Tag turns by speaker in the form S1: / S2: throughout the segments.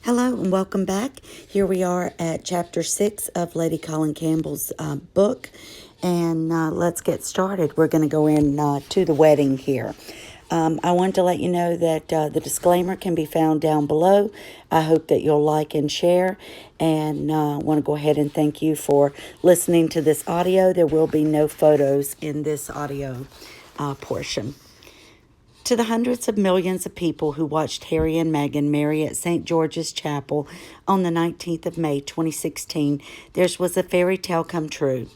S1: Hello and welcome back. Here we are at chapter 6 of Lady Colin Campbell's book. And let's get started. We're going to go in to the wedding here. I wanted to let you know that the disclaimer can be found down below. I hope that you'll like and share. And I want to go ahead and thank you for listening to this audio. There will be no photos in this audio portion. To the hundreds of millions of people who watched Harry and Meghan marry at St. George's Chapel on the 19th of May, 2016, theirs was a fairy tale come true.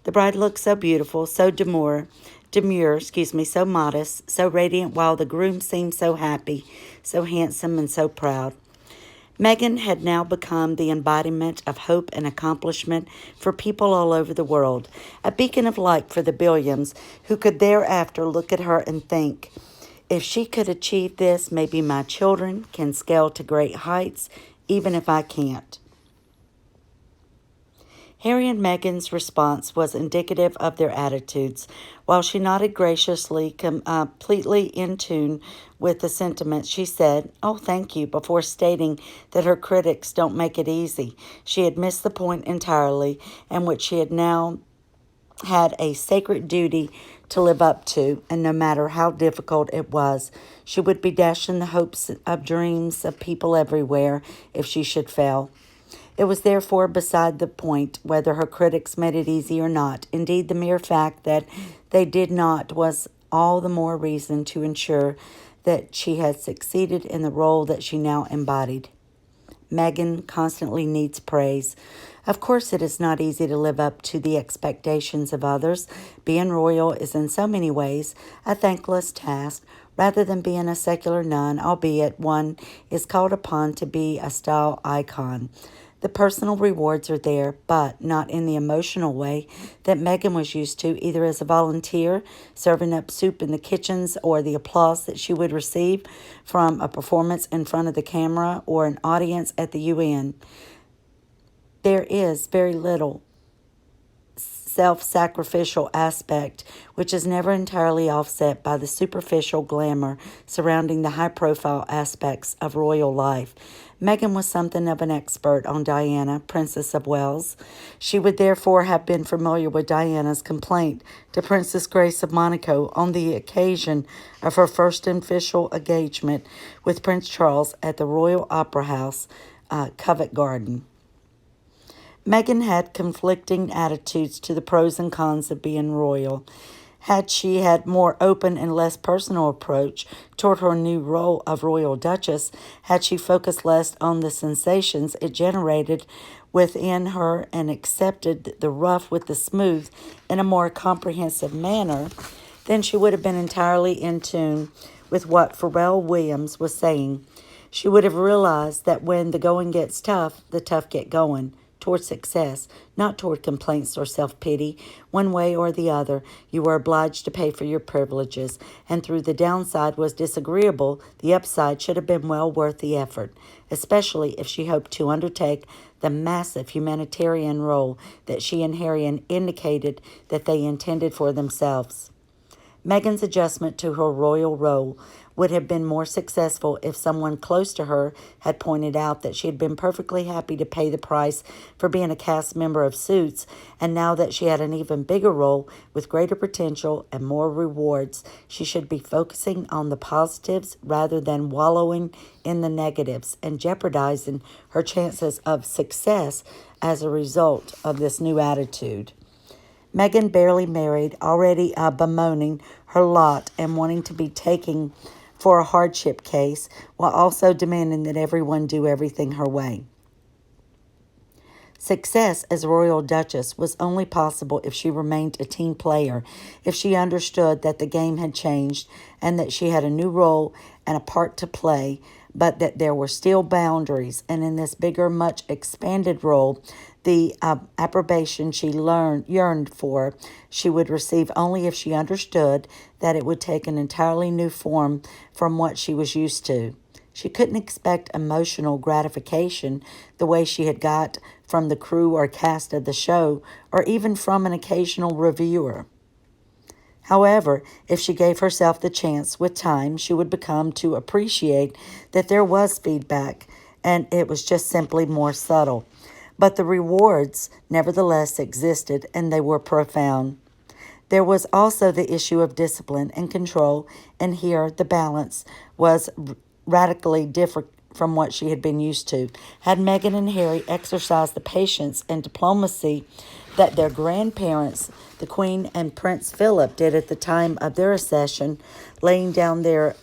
S1: The bride looked so beautiful, so demure, so modest, so radiant, while the groom seemed so happy, so handsome, and so proud. Meghan had now become the embodiment of hope and accomplishment for people all over the world, a beacon of light for the billions who could thereafter look at her and think, if she could achieve this, maybe my children can scale to great heights, even if I can't. Harry and Meghan's response was indicative of their attitudes. While she nodded graciously, completely in tune with the sentiment, she said, "Oh, thank you," before stating that her critics don't make it easy. She had missed the point entirely, and which she had now had a sacred duty to live up to, and no matter how difficult it was, she would be dashing the hopes of dreams of people everywhere if she should fail. It was therefore beside the point whether her critics made it easy or not. Indeed, the mere fact that they did not was all the more reason to ensure that she had succeeded in the role that she now embodied. Meghan constantly needs praise. Of course, it is not easy to live up to the expectations of others. Being royal is in so many ways a thankless task. Rather than being a secular nun, albeit one is called upon to be a style icon. The personal rewards are there, but not in the emotional way that Meghan was used to, either as a volunteer, serving up soup in the kitchens, or the applause that she would receive from a performance in front of the camera or an audience at the UN. There is very little self-sacrificial aspect, which is never entirely offset by the superficial glamour surrounding the high-profile aspects of royal life. Meghan was something of an expert on Diana, Princess of Wales. She would therefore have been familiar with Diana's complaint to Princess Grace of Monaco on the occasion of her first official engagement with Prince Charles at the Royal Opera House, Covent Garden. Meghan had conflicting attitudes to the pros and cons of being royal. Had she had more open and less personal approach toward her new role of Royal Duchess, had she focused less on the sensations it generated within her and accepted the rough with the smooth in a more comprehensive manner, then she would have been entirely in tune with what Pharrell Williams was saying. She would have realized that when the going gets tough, the tough get going. Toward success, not toward complaints or self-pity. One way or the other, you were obliged to pay for your privileges, and through the downside was disagreeable, the upside should have been well worth the effort, especially if she hoped to undertake the massive humanitarian role that she and Harry indicated that they intended for themselves. Meghan's adjustment to her royal role would have been more successful if someone close to her had pointed out that she had been perfectly happy to pay the price for being a cast member of Suits, and now that she had an even bigger role with greater potential and more rewards, she should be focusing on the positives rather than wallowing in the negatives and jeopardizing her chances of success as a result of this new attitude. Meghan, barely married, already bemoaning her lot and wanting to be taken for a hardship case, while also demanding that everyone do everything her way. Success as Royal Duchess was only possible if she remained a team player, if she understood that the game had changed and that she had a new role and a part to play, but that there were still boundaries, and in this bigger, much expanded role, the approbation she yearned for, she would receive only if she understood that it would take an entirely new form from what she was used to. She couldn't expect emotional gratification the way she had got from the crew or cast of the show, or even from an occasional reviewer. However, if she gave herself the chance, with time, she would become to appreciate that there was feedback and it was just simply more subtle. But the rewards nevertheless existed, and they were profound. There was also the issue of discipline and control, and here the balance was radically different from what she had been used to. Had Meghan and Harry exercised the patience and diplomacy that their grandparents, the Queen and Prince Philip, did at the time of their accession, laying down their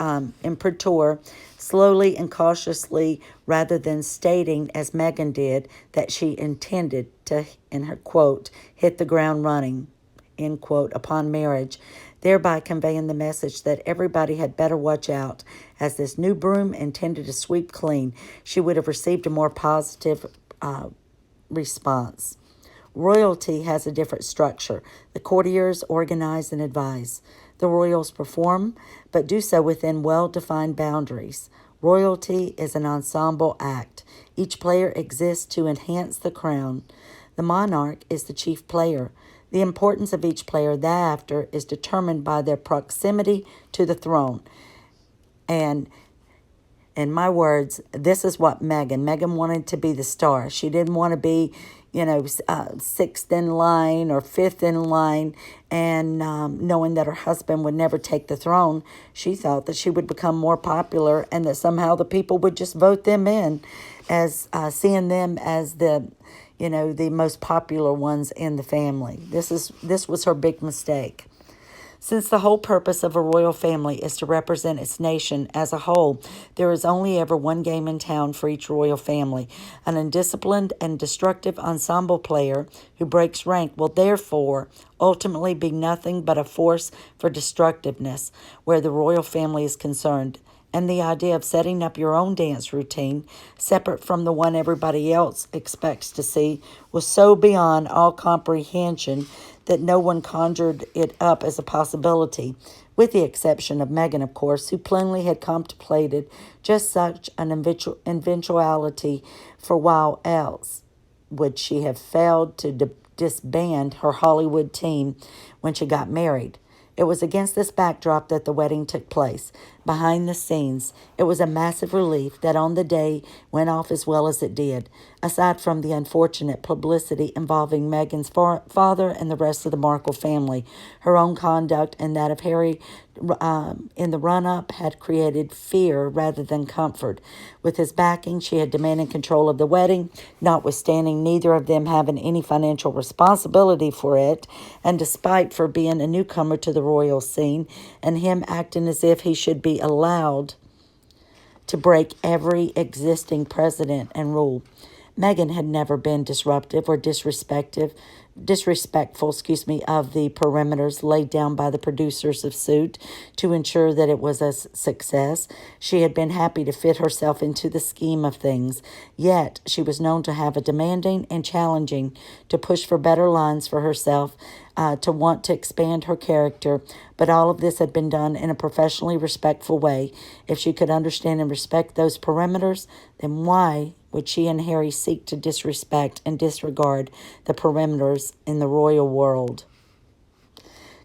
S1: imprimatur slowly and cautiously rather than stating, as Meghan did, that she intended to, in her quote, hit the ground running, end quote, upon marriage, thereby conveying the message that everybody had better watch out. As this new broom intended to sweep clean, she would have received a more positive response. Royalty has a different structure. The courtiers organize and advise. The royals perform, but do so within well-defined boundaries. Royalty is an ensemble act. Each player exists to enhance the crown. The monarch is the chief player. The importance of each player thereafter is determined by their proximity to the throne. And in my words, this is what Meghan wanted to be the star. She didn't want to be, sixth in line or fifth in line, and knowing that her husband would never take the throne, she thought that she would become more popular and that somehow the people would just vote them in, as seeing them as the most popular ones in the family. This was her big mistake. Since the whole purpose of a royal family is to represent its nation as a whole, there is only ever one game in town for each royal family. An undisciplined and destructive ensemble player who breaks rank will therefore ultimately be nothing but a force for destructiveness where the royal family is concerned. And the idea of setting up your own dance routine, separate from the one everybody else expects to see, was so beyond all comprehension that no one conjured it up as a possibility, with the exception of Meghan, of course, who plainly had contemplated just such an eventuality, for while else would she have failed to disband her Hollywood team when she got married. It was against this backdrop that the wedding took place. Behind the scenes, it was a massive relief that on the day went off as well as it did, aside from the unfortunate publicity involving Meghan's father and the rest of the Markle family. Her own conduct and that of Harry in the run-up had created fear rather than comfort. With his backing, she had demanded control of the wedding, notwithstanding neither of them having any financial responsibility for it, and despite for being a newcomer to the royal scene, and him acting as if he should be allowed to break every existing precedent and rule. Meghan had never been disruptive or disrespectful, of the parameters laid down by the producers of Suit to ensure that it was a success. She had been happy to fit herself into the scheme of things, yet she was known to have a demanding and challenging, to push for better lines for herself, to want to expand her character, but all of this had been done in a professionally respectful way. If she could understand and respect those parameters, then why would she and Harry seek to disrespect and disregard the parameters in the royal world?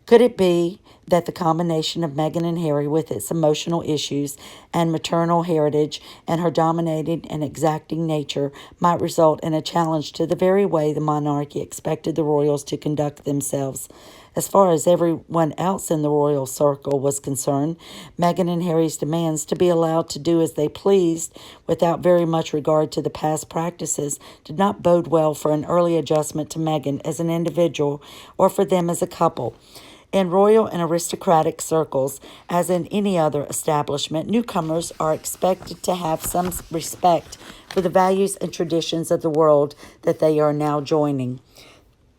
S1: Could it be that the combination of Meghan and Harry, with its emotional issues and maternal heritage and her dominating and exacting nature, might result in a challenge to the very way the monarchy expected the royals to conduct themselves? As far as everyone else in the royal circle was concerned, Meghan and Harry's demands to be allowed to do as they pleased without very much regard to the past practices did not bode well for an early adjustment to Meghan as an individual or for them as a couple. In royal and aristocratic circles, as in any other establishment, newcomers are expected to have some respect for the values and traditions of the world that they are now joining.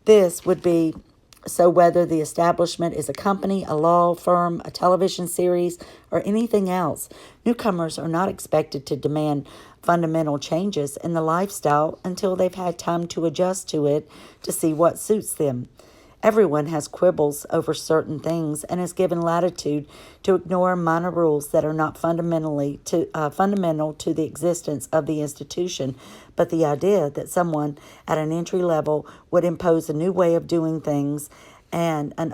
S1: This would be so whether the establishment is a company, a law firm, a television series, or anything else. Newcomers are not expected to demand fundamental changes in the lifestyle until they've had time to adjust to it to see what suits them. Everyone has quibbles over certain things and is given latitude to ignore minor rules that are not fundamental to the existence of the institution. But the idea that someone at an entry level would impose a new way of doing things as an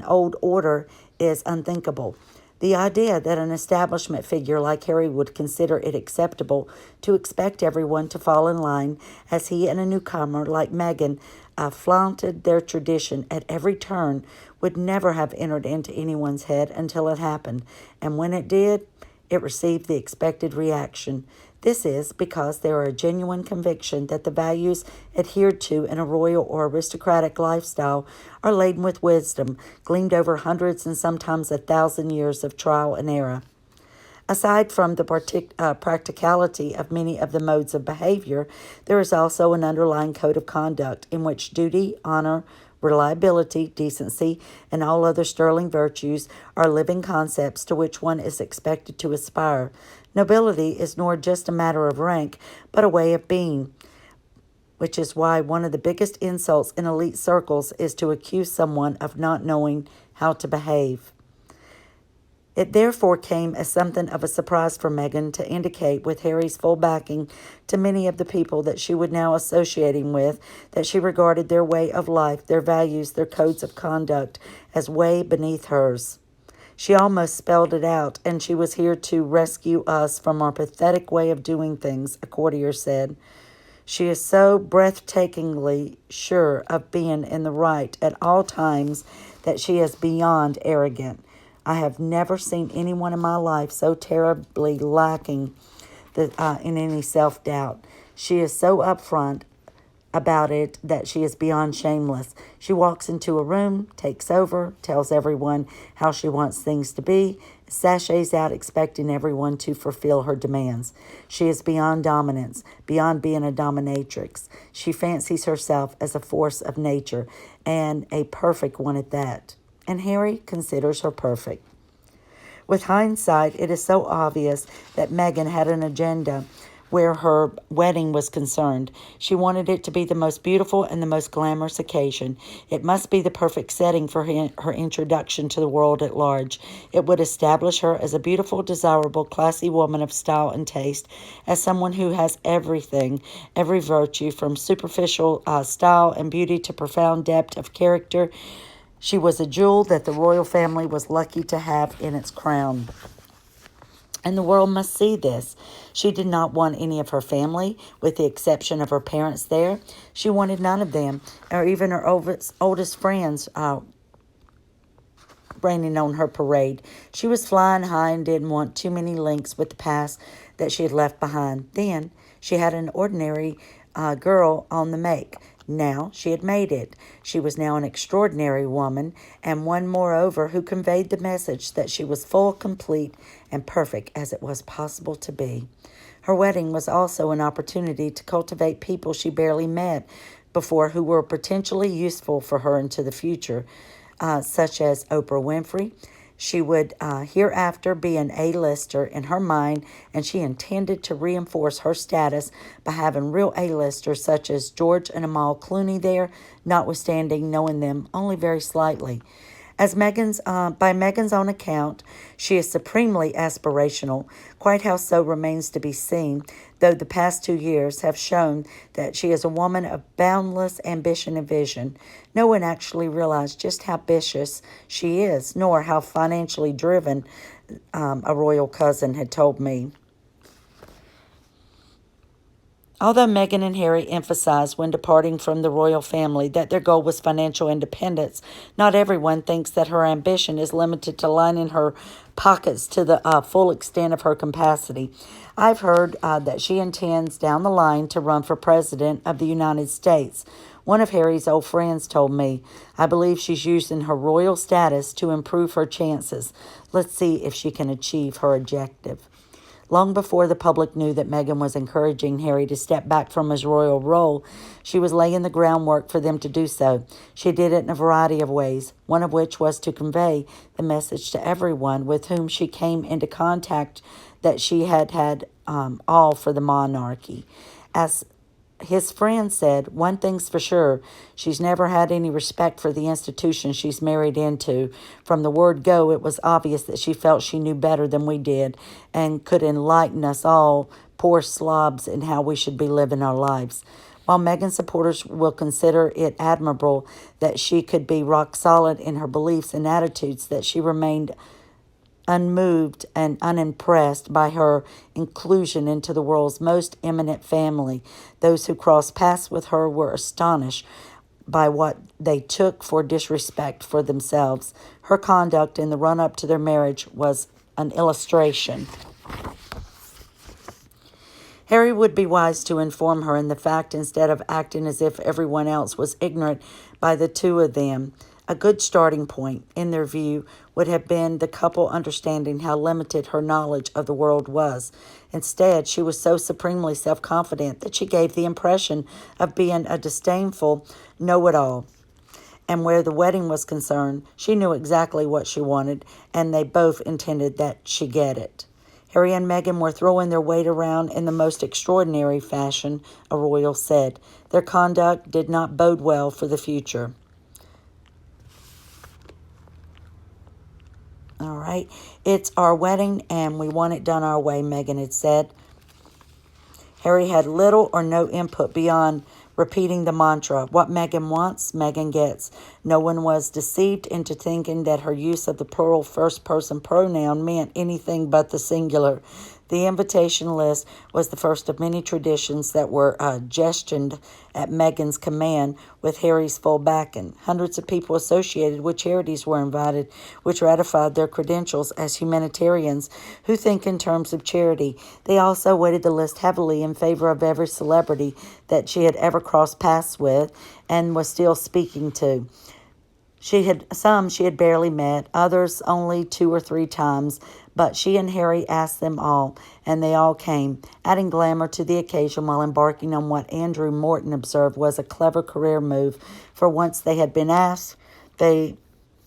S1: old order is unthinkable. The idea that an establishment figure like Harry would consider it acceptable to expect everyone to fall in line as he and a newcomer like Meghan flaunted their tradition at every turn would never have entered into anyone's head until it happened, and when it did, it received the expected reaction. This is because there are a genuine conviction that the values adhered to in a royal or aristocratic lifestyle are laden with wisdom, gleaned over hundreds and sometimes 1,000 years of trial and error. Aside from the practicality of many of the modes of behavior, there is also an underlying code of conduct in which duty, honor, reliability, decency, and all other sterling virtues are living concepts to which one is expected to aspire. Nobility is nor just a matter of rank, but a way of being, which is why one of the biggest insults in elite circles is to accuse someone of not knowing how to behave. It therefore came as something of a surprise for Meghan to indicate, with Harry's full backing, to many of the people that she would now associating with, that she regarded their way of life, their values, their codes of conduct as way beneath hers. She almost spelled it out, and she was here to rescue us from our pathetic way of doing things, a courtier said. She is so breathtakingly sure of being in the right at all times that she is beyond arrogant. I have never seen anyone in my life so terribly lacking in any self-doubt. She is so upfront about it that she is beyond shameless. She walks into a room, takes over, tells everyone how she wants things to be, sachets out expecting everyone to fulfill her demands. She is beyond dominance, beyond being a dominatrix. She fancies herself as a force of nature, and a perfect one at that. And Harry considers her perfect. With hindsight, it is so obvious that Meghan had an agenda where her wedding was concerned. She wanted it to be the most beautiful and the most glamorous occasion. It must be the perfect setting for her introduction to the world at large. It would establish her as a beautiful, desirable, classy woman of style and taste, as someone who has everything, every virtue, from superficial style and beauty to profound depth of character. She was a jewel that the royal family was lucky to have in its crown. And the world must see this. She did not want any of her family, with the exception of her parents, there. She wanted none of them, or even her oldest friends, raining on her parade. She was flying high and didn't want too many links with the past that she had left behind. Then she had an ordinary girl on the make. Now she had made it. She was now an extraordinary woman, and one, moreover, who conveyed the message that she was full, complete, and perfect as it was possible to be. Her wedding was also an opportunity to cultivate people she barely met before who were potentially useful for her into the future, such as Oprah Winfrey. She would hereafter be an A-lister in her mind, and she intended to reinforce her status by having real A-listers such as George and Amal Clooney there, notwithstanding knowing them only very slightly. By Meghan's own account, she is supremely aspirational. Quite how so remains to be seen, though the past 2 years have shown that she is a woman of boundless ambition and vision. No one actually realized just how ambitious she is, nor how financially driven, a royal cousin had told me. Although Meghan and Harry emphasized when departing from the royal family that their goal was financial independence, not everyone thinks that her ambition is limited to lining her pockets to the full extent of her capacity. I've heard that she intends down the line to run for president of the United States. One of Harry's old friends told me, I believe she's using her royal status to improve her chances. Let's see if she can achieve her objective. Long before the public knew that Meghan was encouraging Harry to step back from his royal role, she was laying the groundwork for them to do so. She did it in a variety of ways, one of which was to convey the message to everyone with whom she came into contact that she had all for the monarchy. As his friend said, one thing's for sure, she's never had any respect for the institution she's married into. From the word go, it was obvious that she felt she knew better than we did and could enlighten us all, poor slobs, in how we should be living our lives. While Meghan supporters will consider it admirable that she could be rock solid in her beliefs and attitudes, that she remained unmoved and unimpressed by her inclusion into the world's most eminent family. Those who crossed paths with her were astonished by what they took for disrespect for themselves. Her conduct in the run-up to their marriage was an illustration. Harry would be wise to inform her in the fact instead of acting as if everyone else was ignorant by the two of them. A good starting point, in their view, would have been the couple understanding how limited her knowledge of the world was. Instead, she was so supremely self-confident that she gave the impression of being a disdainful know-it-all. And where the wedding was concerned, she knew exactly what she wanted, and they both intended that she get it. Harry and Meghan were throwing their weight around in the most extraordinary fashion, a royal said. Their conduct did not bode well for the future. All right, it's our wedding and we want it done our way, Meghan had said. Harry had little or no input beyond repeating the mantra, what Meghan wants, Meghan gets. No one was deceived into thinking that her use of the plural first-person pronoun meant anything but the singular. The invitation list was the first of many traditions that were gestioned at Meghan's command with Harry's full backing. Hundreds of people associated with charities were invited, which ratified their credentials as humanitarians who think in terms of charity. They also weighted the list heavily in favor of every celebrity that she had ever crossed paths with and was still speaking to. Some she had barely met, others only 2 or 3 times, but she and Harry asked them all, and they all came, adding glamour to the occasion while embarking on what Andrew Morton observed was a clever career move, for once they had been asked, they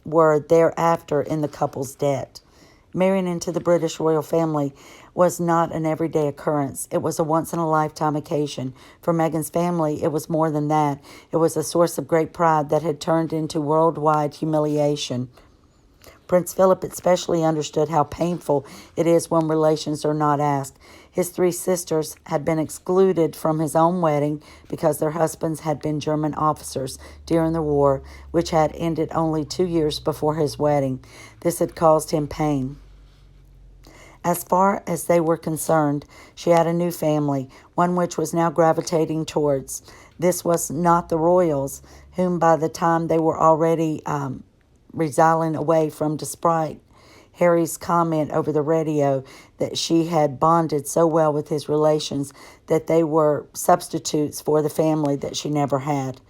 S1: were thereafter in the couple's debt. Marrying into the British royal family was not an everyday occurrence. It was a once-in-a-lifetime occasion. For Meghan's family, it was more than that. It was a source of great pride that had turned into worldwide humiliation. Prince Philip especially understood how painful it is when relations are not asked. His 3 sisters had been excluded from his own wedding because their husbands had been German officers during the war, which had ended only 2 years before his wedding. This had caused him pain. As far as they were concerned, she had a new family, one which was now gravitating towards. This was not the royals, whom by the time they were already resiling away from, despite Harry's comment over the radio that she had bonded so well with his relations that they were substitutes for the family that she never had.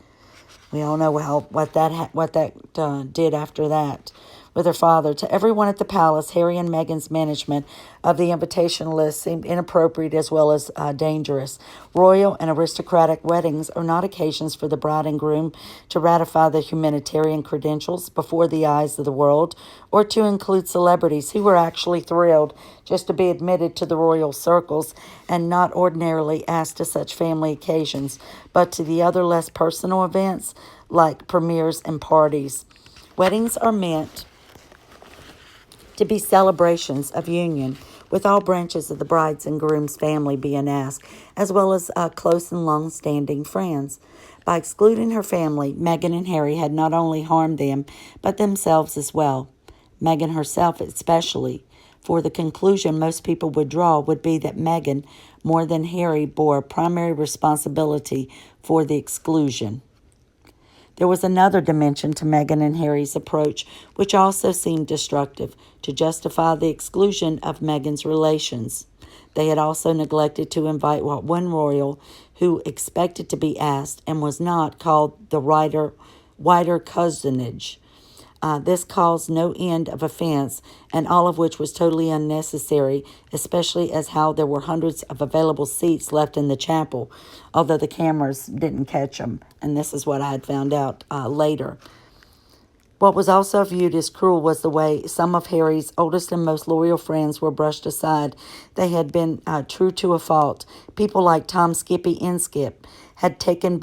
S1: We all know what that did after that with her father. To everyone at the palace, Harry and Meghan's management of the invitation list seemed inappropriate as well as dangerous. Royal and aristocratic weddings are not occasions for the bride and groom to ratify their humanitarian credentials before the eyes of the world, or to include celebrities who were actually thrilled just to be admitted to the royal circles and not ordinarily asked to such family occasions, but to the other less personal events like premieres and parties. Weddings are meant to be celebrations of union, with all branches of the bride's and groom's family being asked, as well as close and long-standing friends. By excluding her family, Meghan and Harry had not only harmed them, but themselves as well. Meghan herself especially, for the conclusion most people would draw would be that Meghan, more than Harry, bore primary responsibility for the exclusion. There was another dimension to Meghan and Harry's approach, which also seemed destructive, to justify the exclusion of Meghan's relations. They had also neglected to invite what one royal, who expected to be asked and was not, called the wider cousinage. This caused no end of offense, and all of which was totally unnecessary, especially as how there were hundreds of available seats left in the chapel, although the cameras didn't catch them, and this is what I had found out later. What was also viewed as cruel was the way some of Harry's oldest and most loyal friends were brushed aside. They had been true to a fault. People like Tom Skippy Inskip had taken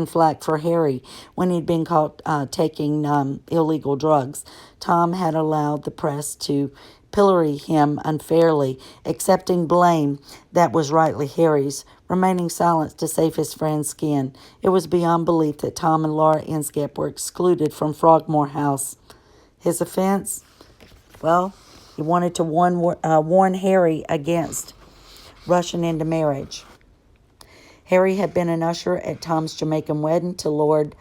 S1: flack for Harry when he'd been caught taking illegal drugs. Tom had allowed the press to pillory him unfairly, accepting blame that was rightly Harry's, remaining silent to save his friend's skin. It was beyond belief that Tom and Laura Inskip were excluded from Frogmore House. His offense? Well, he wanted to warn Harry against rushing into marriage. Harry had been an usher at Tom's Jamaican wedding to Lord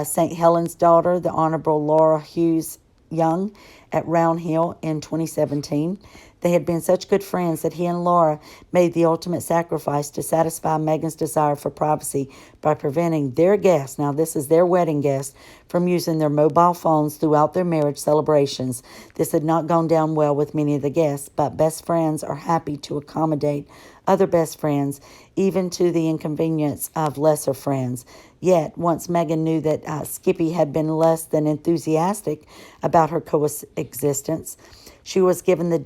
S1: St. Helens' daughter, the Honorable Laura Hughes Young, at Round Hill in 2017. They had been such good friends that he and Laura made the ultimate sacrifice to satisfy Meghan's desire for privacy by preventing their guests, now this is their wedding guests, from using their mobile phones throughout their marriage celebrations. This had not gone down well with many of the guests, but best friends are happy to accommodate other best friends, even to the inconvenience of lesser friends. Yet, once Meghan knew that Skippy had been less than enthusiastic about her coexistence, he was then given the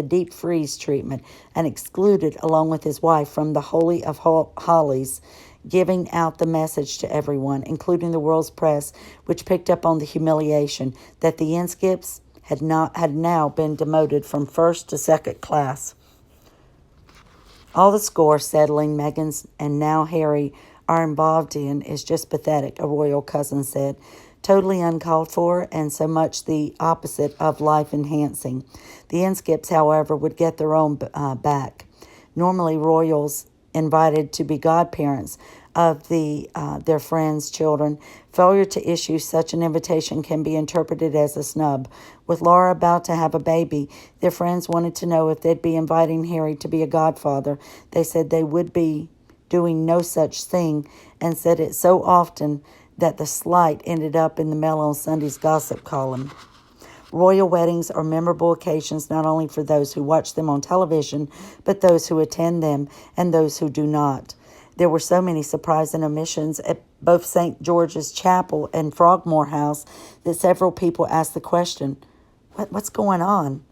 S1: deep freeze treatment and excluded along with his wife from the Holy of Holies, giving out the message to everyone, including the world's press, which picked up on the humiliation that the Inskips had now been demoted from first to second class. All the score settling Meghan's and now Harry are involved in is just pathetic, a royal cousin said. Totally uncalled for and so much the opposite of life-enhancing. The Inskips, however, would get their own back. Normally, royals invited to be godparents of their friends' children. Failure to issue such an invitation can be interpreted as a snub. With Laura about to have a baby, their friends wanted to know if they'd be inviting Harry to be a godfather. They said they would be doing no such thing and said it so often that the slight ended up in the Mail on Sunday's gossip column. Royal weddings are memorable occasions not only for those who watch them on television, but those who attend them and those who do not. There were so many surprising omissions at both St. George's Chapel and Frogmore House that several people asked the question, what's going on?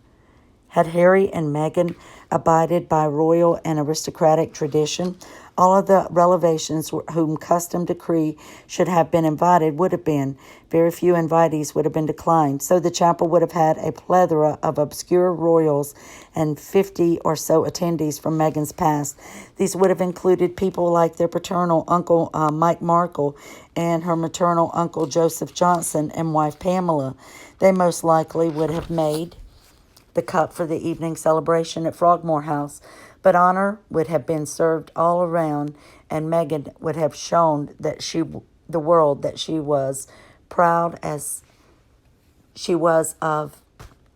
S1: Had Harry and Meghan abided by royal and aristocratic tradition? All of the revelations whom custom decree should have been invited would have been. Very few invitees would have been declined, so the chapel would have had a plethora of obscure royals and 50 or so attendees from Meghan's past. These would have included people like their paternal uncle Mike Markle and her maternal uncle Joseph Johnson and wife Pamela. They most likely would have made the cut for the evening celebration at Frogmore House, but honor would have been served all around, and Meghan would have shown the world that she was proud as she was of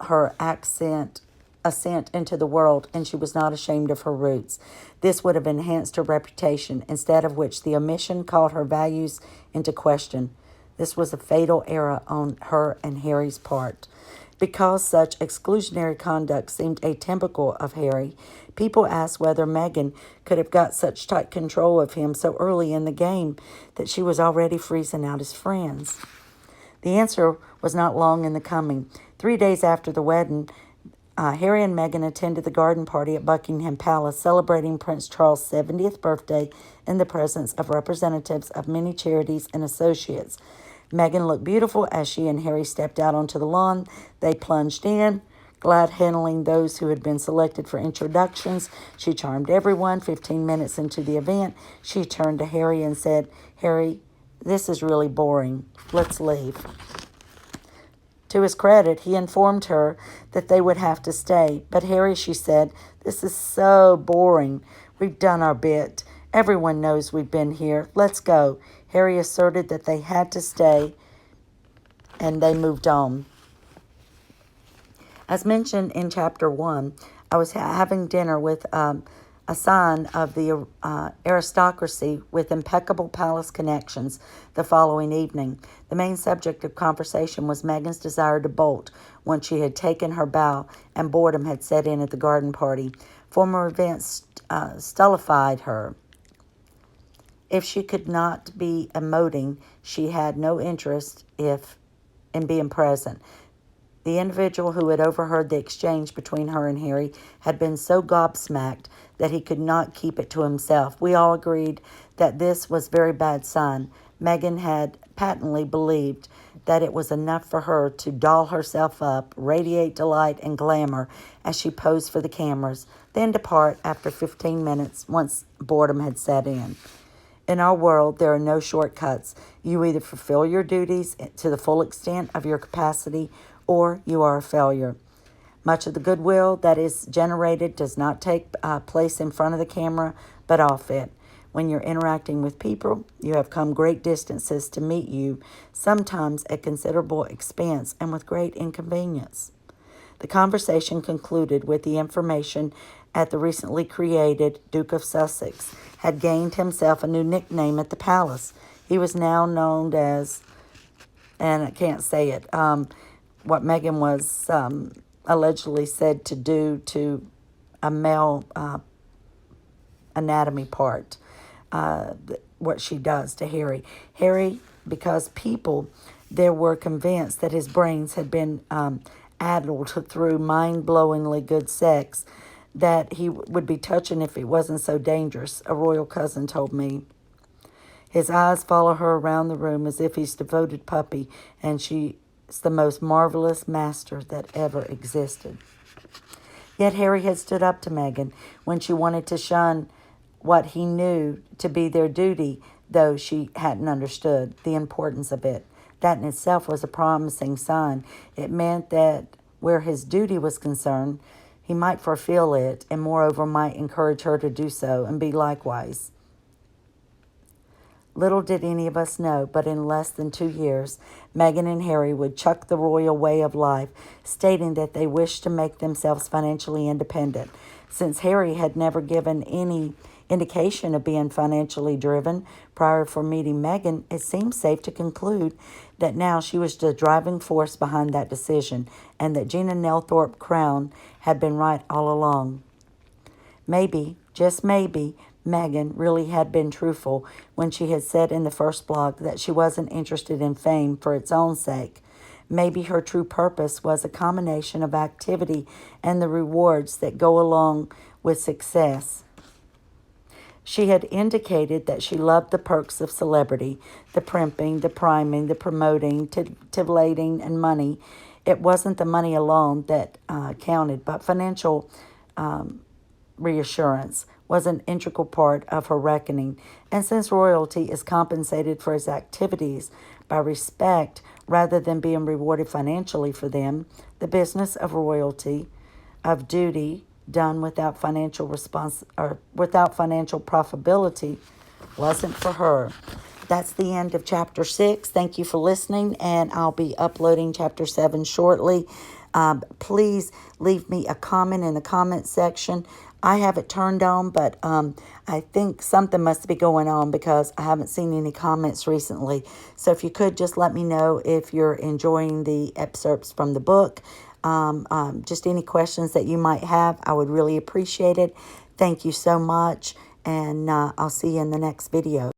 S1: her ascent into the world, and she was not ashamed of her roots. This would have enhanced her reputation, instead of which the omission called her values into question. This was a fatal error on her and Harry's part. Because such exclusionary conduct seemed atypical of Harry, people asked whether Meghan could have got such tight control of him so early in the game that she was already freezing out his friends. The answer was not long in the coming. 3 days after the wedding, Harry and Meghan attended the garden party at Buckingham Palace, celebrating Prince Charles' 70th birthday in the presence of representatives of many charities and associates. Meghan looked beautiful as she and Harry stepped out onto the lawn. They plunged in, glad handling those who had been selected for introductions. She charmed everyone. 15 minutes into the event, she turned to Harry and said, "Harry, this is really boring. Let's leave." To his credit, he informed her that they would have to stay. "But Harry," she said, "this is so boring. We've done our bit. Everyone knows we've been here. Let's go." Harry asserted that they had to stay, and they moved on. As mentioned in Chapter 1, I was having dinner with a sign of the aristocracy with impeccable palace connections the following evening. The main subject of conversation was Meghan's desire to bolt once she had taken her bow and boredom had set in at the garden party. Former events stultified her. If she could not be emoting, she had no interest in being present. The individual who had overheard the exchange between her and Harry had been so gobsmacked that he could not keep it to himself. We all agreed that this was a very bad sign. Meghan had patently believed that it was enough for her to doll herself up, radiate delight and glamour as she posed for the cameras, then depart after 15 minutes once boredom had set in. In our world, there are no shortcuts. You either fulfill your duties to the full extent of your capacity or you are a failure. Much of the goodwill that is generated does not take place in front of the camera, but off it. When you're interacting with people, you have come great distances to meet you, sometimes at considerable expense and with great inconvenience. The conversation concluded with the information that the recently created Duke of Sussex had gained himself a new nickname at the palace. He was now known as, and I can't say it, what Meghan was allegedly said to do to a male anatomy part, what she does to Harry. Harry, because people there were convinced that his brains had been addled through mind-blowingly good sex, that he would be touching if it wasn't so dangerous, a royal cousin told me. His eyes follow her around the room as if he's a devoted puppy, and she's the most marvelous master that ever existed. Yet Harry had stood up to Meghan when she wanted to shun what he knew to be their duty, though she hadn't understood the importance of it. That in itself was a promising sign. It meant that where his duty was concerned, he might fulfill it, and moreover might encourage her to do so and be likewise. Little did any of us know, but in less than 2 years, Meghan and Harry would chuck the royal way of life, stating that they wished to make themselves financially independent. Since Harry had never given any indication of being financially driven prior for meeting Meghan, it seemed safe to conclude that now she was the driving force behind that decision, and that Gina Nelthorpe Crown had been right all along. Maybe, just maybe, Meghan really had been truthful when she had said in the first blog that she wasn't interested in fame for its own sake. Maybe her true purpose was a combination of activity and the rewards that go along with success. She had indicated that she loved the perks of celebrity, the primping, the priming, the promoting, titillating, and money. It wasn't the money alone that counted, but financial reassurance was an integral part of her reckoning. And since royalty is compensated for its activities by respect rather than being rewarded financially for them, the business of royalty, of duty, done without financial profitability, wasn't for her. That's the end of chapter 6. Thank you for listening, and I'll be uploading chapter 7 shortly. Please leave me a comment in the comment section. I have it turned on, but I think something must be going on because I haven't seen any comments recently. So if you could just let me know if you're enjoying the excerpts from the book. Just any questions that you might have, I would really appreciate it. Thank you so much, and I'll see you in the next video.